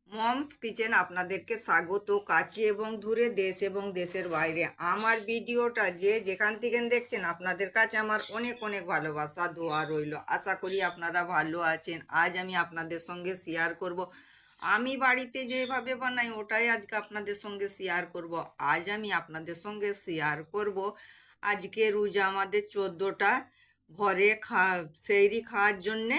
Moms kitchen আপনাদেরকে স্বাগত। কাছে এবং দূরে, দেশ এবং দেশের বাইরে আমার ভিডিওটা যে যেখান থেকে দেখছেন, আপনাদের কাছে আমার অনেক অনেক ভালোবাসা দোয়া রইল। আশা করি আপনারা ভালো আছেন। আজ আমি আপনাদের সঙ্গে শেয়ার করব আমি বাড়িতে যেভাবে বানাই, ওটাই আজকে আপনাদের সঙ্গে শেয়ার করব। আজ আমি আপনাদের সঙ্গে শেয়ার করব আজকে রোজা আমাদের 14টা ঘরে সেহরি খাওয়ার জন্যে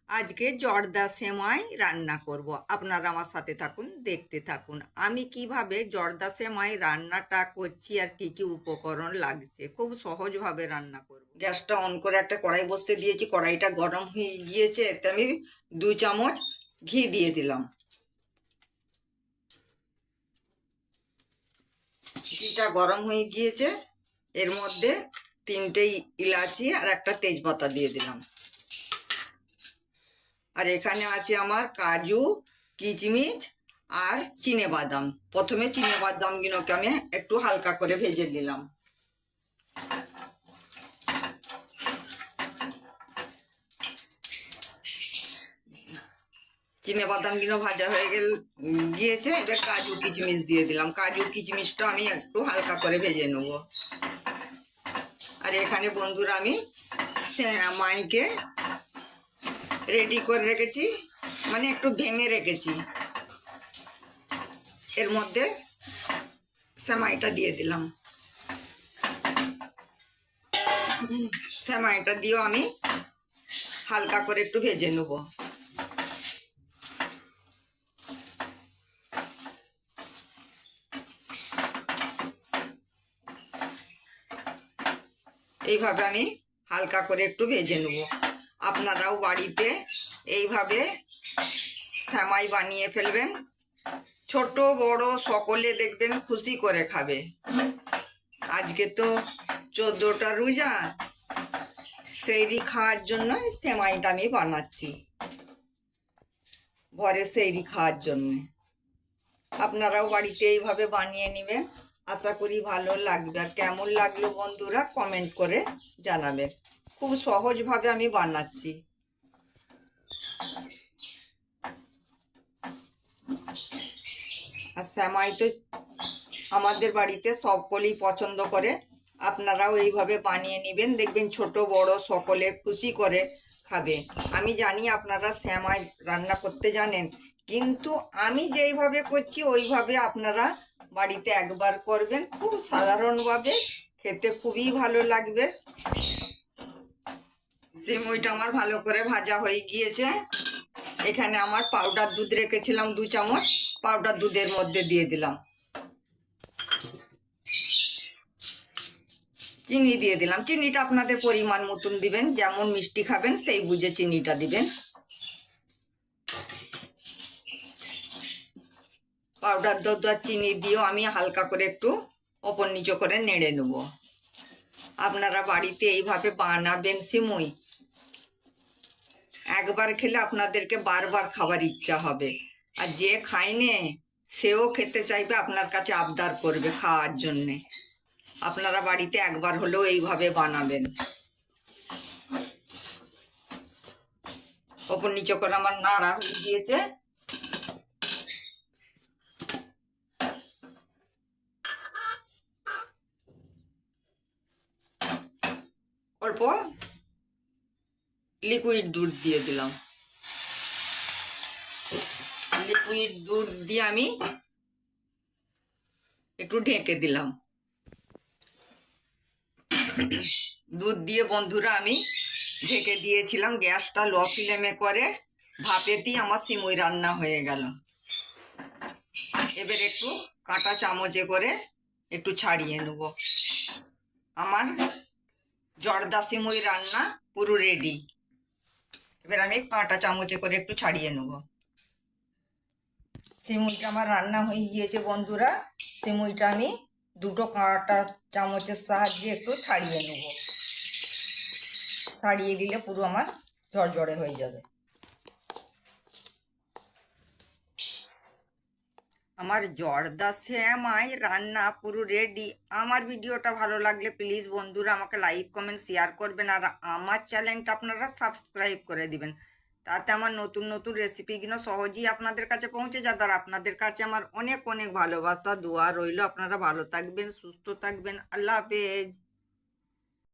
আজকে জর্দা সেমাই রান্না করব। আপনারা আমার সাথে থাকুন, দেখতে থাকুন আমি কিভাবে জর্দা সেমাই রান্নাটা করছি আর কি কি উপকরণ লাগছে। খুব সহজভাবে রান্না করব। গ্যাসটা অন করে একটা কড়াই বসিয়ে দিয়েছি। কড়াইটা গরম হয়ে গিয়েছে, এতে আমি 2 চামচ ঘি দিয়ে দিলাম। ঘিটা গরম হয়ে গিয়েছে, এর মধ্যে 3টে ইলাচি আর একটা তেজপাতা দিয়ে দিলাম। আর এখানে আছে আমার কাজু, কিচমিচ আর চিনেবাদাম। প্রথমে চিনেবাদামগুলোকে আমি একটু হালকা করে ভেজে নিলাম। চিনেবাদামগুলো ভাজা হয়ে গিয়েছে, এবার কাজু কিচমিচ দিয়ে দিলাম। কাজু কিচমিচটা আমি একটু হালকা করে ভেজে নেব। আর এখানে বন্ধুরা আমি সেমাইকে রেডি করে রেখেছি, মানে একটু ভেঙে রেখেছি। এর মধ্যে সেমাইটা দিয়ে দিলাম। সেমাইটা দিয়েও আমি হালকা করে একটু ভেজে নেব। এইভাবে আমি হালকা করে একটু ভেজে নেব। আপনারাও বাড়িতে এইভাবে সেমাই বানিয়ে ফেলবেন। ছোট বড় সকলে দেখবেন খুশি করে খাবে। আজকে তো 14টা রোজা, সেহরি খাওয়ার জন্য সেমাইটা আমি বানাচ্ছি, ঘরে সেহরি খাওয়ার জন্য। আপনারাও বাড়িতে এইভাবে বানিয়ে নেবেন। আশা করি ভালো লাগবে। আর কেমন লাগলো বন্ধুরা কমেন্ট করে জানাবেন। খুব সহজভাবে আমি বানাচ্ছি। আর সেমাই তো আমাদের বাড়িতে সকলেই পছন্দ করে। আপনারাও এইভাবে বানিয়ে নেবেন, দেখবেন ছোট বড় সকলে খুশি করে খাবে। আমি জানি আপনারা সেমাই রান্না করতে জানেন, কিন্তু আমি যেইভাবে করছি ওইভাবে আপনারা বাড়িতে একবার করবেন। খুব সাধারণভাবে খেতে খুবই ভালো লাগবে। সেমাইটা আমার ভালো করে ভাজা হয়ে গিয়েছে। এখানে আমার পাউডার দুধ রেখেছিলাম 2 চামচ, পাউডার দুধের মধ্যে দিয়ে দিলাম। চিনি দিয়ে দিলাম। চিনিটা আপনাদের পরিমাণ মতন দিবেন, যেমন মিষ্টি খাবেন সেই বুঝে চিনিটা দিবেন। পাউডার দুধ আর চিনি দিয়েও আমি হালকা করে একটু ওপর নিচে করে নেড়ে নেব। আপনারা বাড়িতে এইভাবে বানাবেন সিমুই, একবার খেলে আপনাদেরকে বারবার খাবার ইচ্ছা হবে। আর যে খায়নি সেও খেতে চাইবে, আপনার কাছে আবদার করবে খাওয়ার জন্যে। আপনারা বাড়িতে একবার হলেও এইভাবে বানাবেন। ওপর নিচে করে আমার নাড়া হয়ে গিয়েছে। অল্প লিকুইড দুধ দিয়ে দিলাম। লিকুইড দুধ দিয়ে আমি একটু ঢেকে দিলাম। দুধ দিয়ে বন্ধুরা আমি ঢেকে দিয়েছিলাম। গ্যাসটা লো ফ্লেমে করে ভাপেতেই আমার সিমুই রান্না হয়ে গেল। এবার একটু কাঁটা চামচে করে একটু ছাড়িয়ে নেব। আমার জর্দা সিমুই রান্না পুরো রেডি। এবার আমি কাঁটা চামচে করে একটু ছাড়িয়ে নেব। সিমুইটা আমার রান্না হয়ে গিয়েছে বন্ধুরা। সিমুইটা আমি 2টো কাঁটা চামচের সাহায্যে একটু ছাড়িয়ে নেব। ছাড়িয়ে দিলে পুরো আমার ঝরঝরে হয়ে যাবে। আমার জর্দা সেমাই রান্না পুরো রেডি। আমার ভিডিওটা ভালো লাগলে প্লিজ বন্ধুরা আমাকে লাইক কমেন্ট শেয়ার করবেন। আর আমার চ্যানেলটা আপনারা সাবস্ক্রাইব করে দিবেন। তাতে আমার নতুন নতুন রেসিপিগুলো সহজেই আপনাদের কাছে পৌঁছে যাবে। আর আপনাদের কাছে আমার অনেক অনেক ভালোবাসা, দোয়া রইলো। আপনারা ভালো থাকবেন, সুস্থ থাকবেন। আল্লাহ হাফেজ।